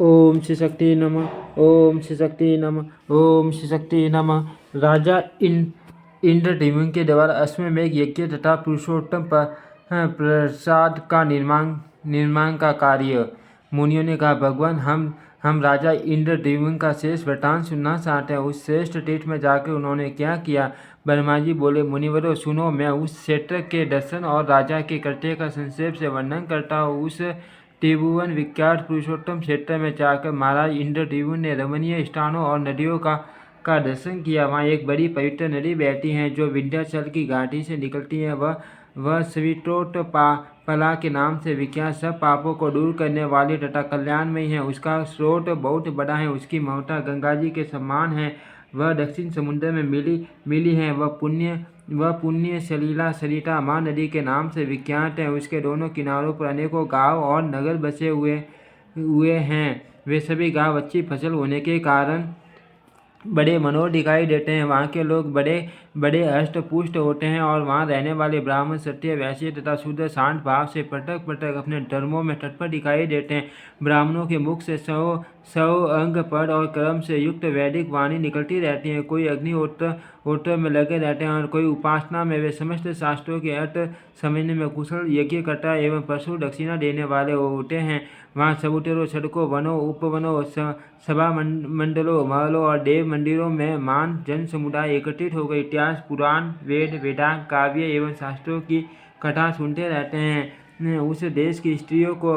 ओम श्री शक्ति नमः। ओम श्री शक्ति नमः। ओम श्री शक्ति नमः। राजा इंद्रद्युम्न के द्वारा अश्वमेध यज्ञ तथा पुरुषोत्तम प्रसाद का निर्माण का कार्य। मुनियों ने कहा, भगवान, हम राजा इंद्रद्युम्न का शेष वृतांत सुनना चाहते हैं। उस श्रेष्ठ तीर्थ में जाकर उन्होंने क्या किया? ब्रह्मा जी बोले, मुनिवरों सुनो, मैं उस क्षेत्र के दर्शन और राजा के कृत्य का संक्षेप से वर्णन करता हूँ। उस त्रिभुवन विख्यात पुरुषोत्तम क्षेत्र में जाकर महाराज इंद्रद्युम्न ने रमणीय स्थानों और नदियों का दर्शन किया। वहाँ एक बड़ी पवित्र नदी बहती है जो विंध्याचल की घाटी से निकलती है। वह सवितोत्पला के नाम से विख्यात, सब पापों को दूर करने वाली तथा कल्याणमयी है। उसका स्रोत बहुत बड़ा है, उसकी महत्ता गंगा जी के समान है। वह दक्षिण समुद्र में मिली है। वह पुण्य सलीला सरिता माँ नदी के नाम से विख्यात है। उसके दोनों किनारों पर अनेकों गांव और नगर बसे हुए हैं। वे सभी गांव अच्छी फसल होने के कारण बड़े मनोहर दिखाई देते हैं। वहाँ के लोग बड़े हष्ट पुष्ट होते हैं और वहाँ रहने वाले ब्राह्मण, क्षत्रिय, वैश्य तथा शूद्र शांत भाव से पटक पटक अपने धर्मों में तत्पर दिखाई देते हैं। ब्राह्मणों के मुख से सौ अंग पद और कर्म से युक्त वैदिक वाणी निकलती रहती है। कोई अग्निहोत्र में लगे रहते हैं और कोई उपासना में। वे समस्त शास्त्रों के अर्थ समझने में कुशल, यज्ञकर्ता एवं पशु दक्षिणा देने वाले होते हैं। वहाँ चबूतरों, सड़कों, वनों, उपवनों, सभा मंडलों, महलों और देव मंदिरों में मान जन समुदाय एकत्रित होकर इतिहास, पुराण, वेद, वेदांत, काव्य एवं शास्त्रों की कथा सुनते रहते हैं। उस देश की स्त्रियों को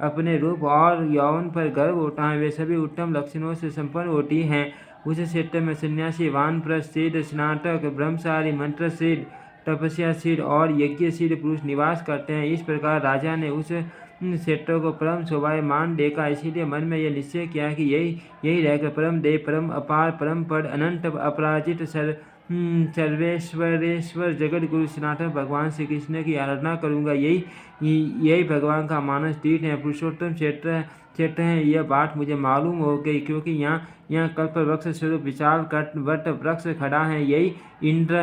अपने रूप और यौवन पर गर्व होता है। वे सभी उत्तम लक्षणों से संपन्न होती हैं। उस क्षेत्र में सन्यासी, वानप्रस्थ, सिद्ध, स्नातक, ब्रह्मचारी, मंत्र सिद्ध, तपस्या सिद्ध और यज्ञ सिद्ध पुरुष निवास करते हैं। इस प्रकार राजा ने उस क्षेत्रों को परम शोभायमान देखा। इसीलिए मन में यह निश्चय किया कि यही रहकर परम देव, परम अपार, परम पद, अनंत अपराजित सर्वेश्वरेश्वर जगत गुरु सनातन भगवान श्री कृष्ण की आराधना करूंगा। यही भगवान का मानस तीर्थ है, पुरुषोत्तम क्षेत्र है। यह बात मुझे मालूम हो गई, क्योंकि यहाँ कल्प वृक्ष स्वरूप विशाल वट वृक्ष खड़ा है। यही इंद्र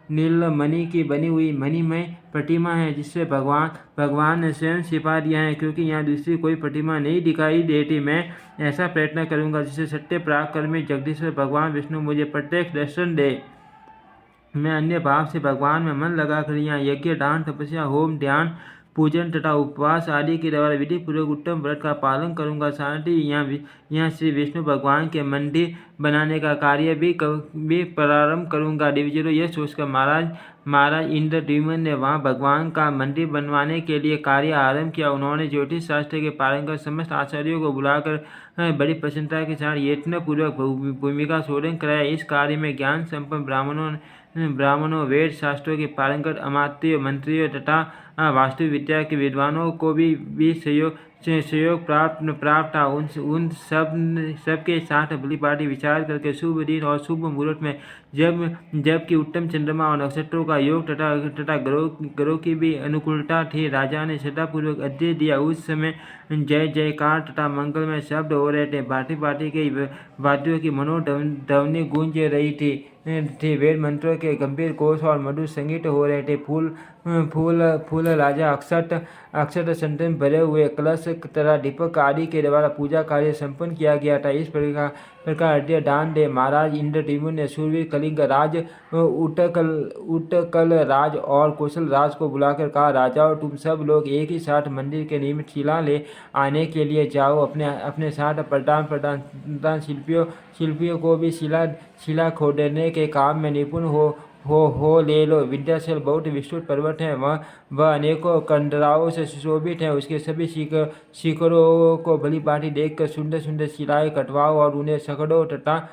नीलमणि की बनी हुई मणिमय प्रतिमा है, जिससे भगवान ने स्वयं छिपा दिया है, क्योंकि यहाँ दूसरी कोई प्रतिमा नहीं दिखाई देती। मैं ऐसा प्रयत्न करूंगा जिससे सत्य पराक्रमी जगदीश्वर भगवान विष्णु मुझे प्रत्यक्ष दर्शन दे। मैं अन्य भाव से भगवान में मन लगाकर यहाँ यज्ञ, दान, तपस्या, होम, ध्यान, पूजन तथा उपवास आदि के द्वारा विधि पूर्वक उत्तम व्रत का पालन करूंगा। साथ ही यहाँ श्री विष्णु भगवान के मंदिर बनाने का कार्य भी प्रारंभ करूंगा। दिव्यजनों, यह सोचकर महाराज इंद्रद्युम्न ने वहाँ भगवान का मंदिर बनवाने के लिए कार्य आरंभ किया। उन्होंने ज्योतिष शास्त्र के पारंगत समस्त आचार्यों को बुलाकर बड़ी प्रसन्नता के साथ यत्न पूर्वक भूमि का शोधन कराया। इस कार्य में ज्ञान संपन्न ब्राह्मणों, वेद शास्त्रों के पारंगत अमात्यों, मंत्रियों तथा वास्तु विद्या के विद्वानों को भी सहयोग प्राप्त था। उन सब के साथ भलीभांति विचार करके शुभ दिन और शुभ मुहूर्त में जबकि उत्तम चंद्रमा और नक्षत्रों का योग तथा ग्रहों की भी अनुकूलता थी, राजा ने श्रद्धापूर्वक आदेश दिया। उस समय जय जयकार तथा मंगलमय शब्द हो रहे थे। भांति के वाद्यों की मनोध्वनि गूंज रही थी। वेद मंत्रों के गंभीर कोश और मधुर संगीत हो रहे थे। फूल राजा अक्षत संतन भरे हुए कलश तथा दीपक आदि के द्वारा पूजा कार्य संपन्न किया गया था। इस प्रकार दान दे महाराज इंद्रद्युम्न ने शूरवीर कलिंग राज, उत्कल राज और कौशल राज को बुलाकर कहा, राजाओं, तुम सब लोग एक ही साथ मंदिर के निमित्त शिला ले आने के लिए जाओ। अपने साथ प्रधान शिल्पियों को भी शिला खोदने के काम में निपुण हो ले लो। विंध्याचल बहुत विस्तृत पर्वत है। वह अनेकों कंदराओं से सुशोभित है। उसके सभी शिखरों को भलीभांति देखकर सुंदर सुंदर शिलाएं कटवाओ और उन्हें सकड़ों तथा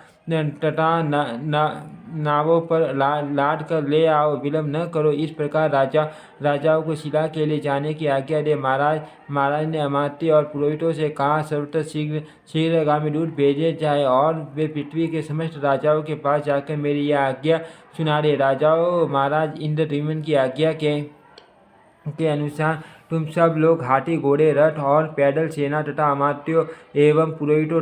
नावों पर लाद कर ले आओ। विलंब न करो। इस प्रकार राजाओं को शिला के लिए जाने की आज्ञा दे। महाराज ने अमात्य और पुरोहितों से कहा, सर्वत्र शीघ्रगामी दूत भेजे जाए और वे पृथ्वी के समस्त राजाओं के पास जाकर मेरी यह आज्ञा सुना दे। राजाओं, महाराज इंद्रद्युम्न की आज्ञा के अनुसार तुम सब लोग हाथी, घोड़े, रथ और पैदल सेना तथा अमात्यों एवं पुरोहितों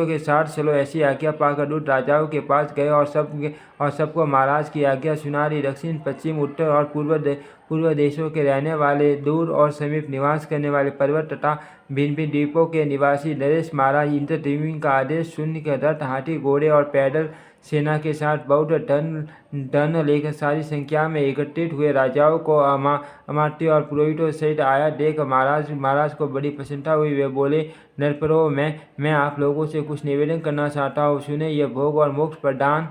के साथ चलो। ऐसी आज्ञा पाकर दूत राजाओं के पास गए और सबको महाराज की आज्ञा सुना दी। दक्षिण, पश्चिम, उत्तर और पूर्व देशों के रहने वाले, दूर और समीप निवास करने वाले, पर्वत तथा भिन्न भिन्न द्वीपों के निवासी नरेश महाराज इंद्रद्युम्न का आदेश सुन के रथ, हाथी, घोड़े और पैदल सेना के साथ बहुत धन लेकर सारी संख्या में एकत्रित हुए। राजाओं को अमात्य और पुरोहितों सहित आया देख महाराज को बड़ी प्रसन्नता हुई। वे बोले, नरपरो, मैं आप लोगों से कुछ निवेदन करना चाहता हूँ। सुने, ये भोग और मोक्ष प्रदान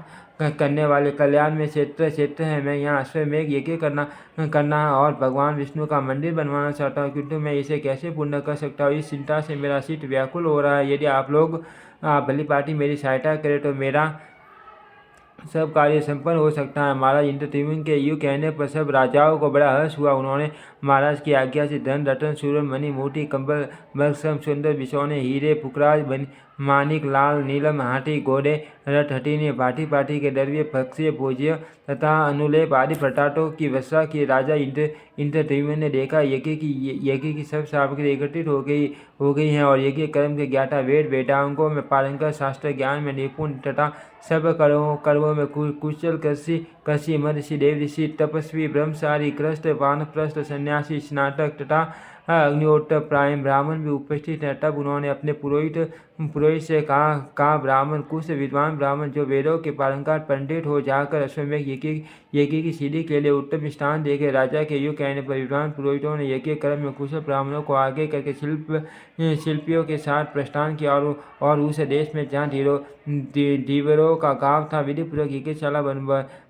करने वाले कल्याण में क्षेत्र है। मैं यहाँ अश्वमेघ यज्ञ करना और भगवान विष्णु का मंदिर बनवाना चाहता हूँ, किंतु मैं इसे कैसे पूर्ण कर सकता हूँ? इस चिंता से मेरा चित्त व्याकुल हो रहा है। यदि आप लोग भली भांति मेरी सहायता करें तो मेरा सब कार्य संपन्न हो सकता है। महाराज इंद्रद्युम्न के यूँ कहने पर सब राजाओं को बड़ा हर्ष हुआ। उन्होंने महाराज की आज्ञा से धन, रत्न, सूरन, मणि, मोती, कंबल, बलसम, सुंदर बिछौने, हीरे, पुखराज, मानिक, लाल, नीलम, हाथी, घोड़े, रथ, हथिनी, भांति के द्रव्य, भक्ष्य, भोज्य तथा अनुलेप आदि पदार्थों की वर्षा की। राजा इंद्रद्युम्न ने देखा यज्ञ की सब सामग्री एकत्रित हो गई है और यज्ञ कर्म के ज्ञाता, वेद वेदांगों में पारंगत, शास्त्र ज्ञान में निपुण तथा सब कर्मों में कुशल, कृषि, महर्षि, देव ऋषि, तपस्वी, ब्रह्मचारी, गृहस्थ, वानप्रस्थ, सन्यासी, स्नातक तथा अग्निहोत्र प्रायण ब्राह्मण भी उपस्थित हैं। तब उन्होंने अपने पुरोहित से कहा, ब्राह्मण, कुछ विद्वान ब्राह्मण जो वेदों के पारंगत पंडित हो, जाकर अश्वमेघ यज्ञ की सीढ़ी के लिए उत्तम स्थान देखे। राजा के यूँ कहने पर विद्वान पुरोहितों ने यज्ञ कर्म में कुशल ब्राह्मणों को आगे करके शिल्पियों के साथ प्रस्थान किया और उस देश में जहाँ धीवरों का गांव था, विधिपूर्वक यज्ञशाला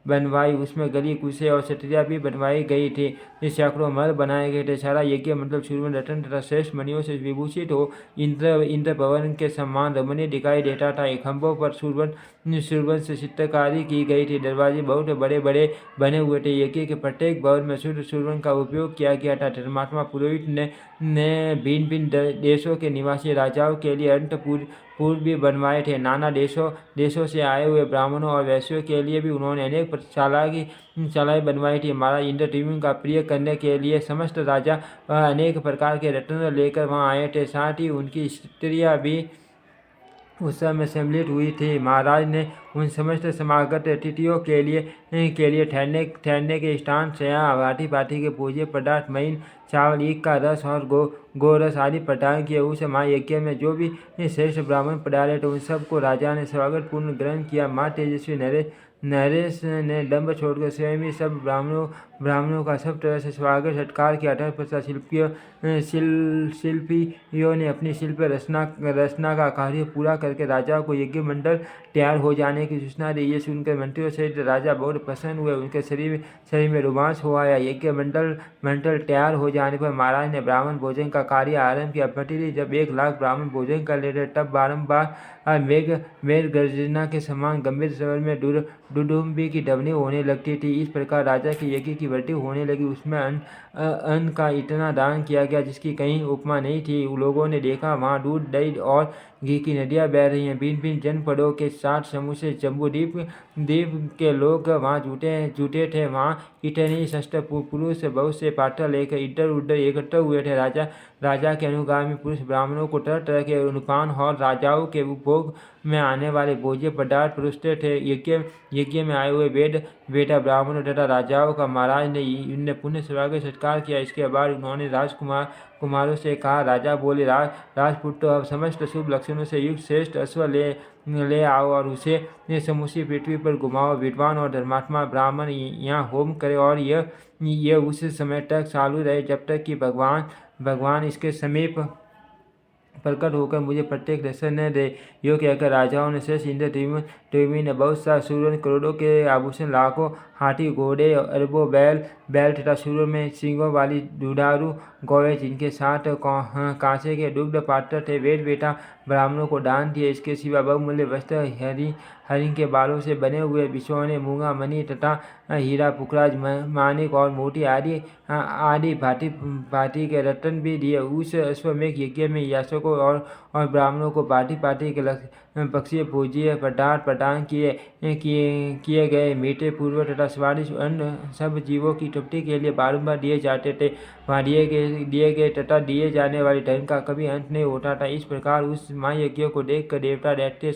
बनवाई। उसमें गली कुशे और छतरियाँ भी बनवाई गई थी। सैकड़ों महल बनाए गए थे। सारा यज्ञ मंडल सुरवन, रत्न तथा श्रेष्ठ मणियों से विभूषित हो इंद्र भवन के समान रमणीय दिखाई देता था। खंभों पर सुरवन से चित्रकारी की गई थी। दरवाजे बहुत बड़े बड़े बने हुए थे। यज्ञ के प्रत्येक भवन में शुद्ध सुरवन का उपयोग किया गया था। धर्मात्मा पुरोहित ने भिन्न भिन्न देशों के निवासी राजाओं के लिए अंतपुर भी बनवाए थे। नाना देशों से आए हुए ब्राह्मणों और वैश्यों के लिए भी उन्होंने अनेक शालाएं बनवाई थी। महाराज इंद्रद्युम्न का प्रिय करने के लिए समस्त राजा अनेक प्रकार के रत्न लेकर वहां आए थे। साथ ही उनकी स्त्रियां भी उस समय सम्मिलित हुई थी। महाराज ने उन समस्त समागत अतिथियों के लिए ठहरने के स्थान, शय्या, भांति के पूज्य पदार्थ, महीन चावल, ईख का रस और गोरस आदि प्रदान किए। उस महायज्ञ में जो भी श्रेष्ठ ब्राह्मण पधारे थे उन सबको राजा ने स्वागत पूर्ण ग्रहण किया। माँ तेजस्वी नरेश ने दंभ छोड़कर स्वयं ही सब ब्राह्मणों का सब तरह से स्वागत सत्कार किया। तत्पश्चात शिल्पियों ने अपनी शिल्प रचना का कार्य पूरा करके राजा को यज्ञ मंडल तैयार हो जाने की सूचना दी। ये सुनकर मंत्रियों सहित राजा बहुत प्रसन्न हुए। उनके शरीर में रोमांच हो आया। यज्ञ मंडल तैयार हो जाने पर महाराज ने ब्राह्मण भोजन का कार्य आरंभ किया। प्रतिदिन जब 1,00,000 ब्राह्मण भोजन कर लेते तब बारंबार मेघ गर्जना के समान गंभीर स्वर में दुदुम्बी की ध्वनि होने लगती थी। इस प्रकार राजा की यज्ञ की वृद्धि होने लगी। उसमें अन्न का इतना दान किया गया जिसकी कहीं उपमा नहीं थी। लोगों ने देखा वहाँ दूध, दही और घी की नदियाँ बह रही हैं। भिन्न भिन्न जनपदों के 60 समूह से जम्बूद्वीप के लोग वहाँ जुटे थे। वहाँ इतने शस्त्र पुरुष बहुत से पात्र लेकर इधर उधर एकत्र हुए थे। राजा के अनुगामी पुरुष ब्राह्मणों को तरह तरह के अनुपान और राजाओं के उपभोग में आने वाले भोज्य पदार्थ परोसते थे। यज्ञ में आए हुए वेदा ब्राह्मणों तथा राजाओं का महाराज ने पुण्य स्वागत सत्कार किया। इसके बाद उन्होंने कुमारों से कहा। राजा बोले, राजपुत्र, अब समस्त शुभ लक्षणों से युक्त श्रेष्ठ अश्व ले आओ और उसे समूची पृथ्वी पर घुमाओ। विद्वान और धर्मात्मा ब्राह्मण यहाँ होम करे और यह उस समय तक चालू रहे जब तक कि भगवान इसके समीप प्रकट होकर मुझे प्रत्येक दर्शन न दे। यो कहकर राजाओं ने श्रेष्ठ इंद्रद्युम्न ने बहुत सा सूरन, करोड़ों के आभूषण, लाखों हाथी, घोड़े, अरबों बैल तथा सूरों में सींगों वाली दुधारू गौएं जिनके साथ कांसे के दुग्ध पात्र थे, वेद वेटा ब्राह्मणों को दान दिए। इसके सिवा बहुमूल्य वस्त्र, हरिण के बालों से बने हुए बिछौने, मूंगा, मणि तथा हीरा, पुखराज, मानिक और मोती आदि भांति के रत्न भी दिए। उस अश्वमेघ यज्ञ में याचकों और ब्राह्मणों को भांति के पक्षीय भोज्य पदार्थ प्रदान किए गए। मीठे, पूर्व तथा स्वादिष्ट अन्न सब जीवों की तृप्ति के लिए बारंबार दिए जाते थे। वहाँ दिए गए तथा दिए जाने वाले धन का कभी अंत नहीं होता था। इस प्रकार उस महायज्ञ को देखकर देवता, दैत्य,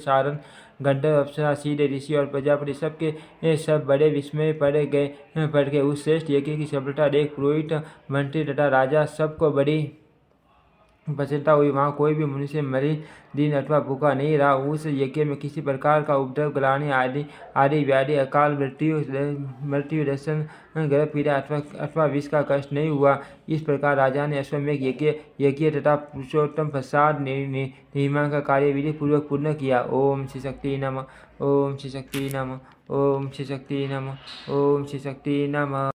गंधर्व, अप्सरा, सिद्ध, ऋषि और प्रजापति सबके सब बड़े विस्मय पड़ गए। उस श्रेष्ठ यज्ञ की सफलता देख पुरोहित, मंत्री तथा राजा सबको बड़ी प्रसन्नता हुई। वहाँ कोई भी मनुष्य मलिन, दीन अथवा भूखा नहीं रहा। उस यज्ञ में किसी प्रकार का उपद्रव, ग्लानि आदि व्याधि, अकाल मृत्यु, दर्शन, गर्भ पीड़ा अथवा विष का कष्ट नहीं हुआ। इस प्रकार राजा ने अश्वमेध यज्ञ तथा पुरुषोत्तम प्रसाद निर्माण का कार्य विधि पूर्वक पूर्ण किया। ओम श्री शक्ति नमः। ओम श्री शक्ति नमः। ओम श्री शक्ति नमः। ओम श्री शक्ति नमः।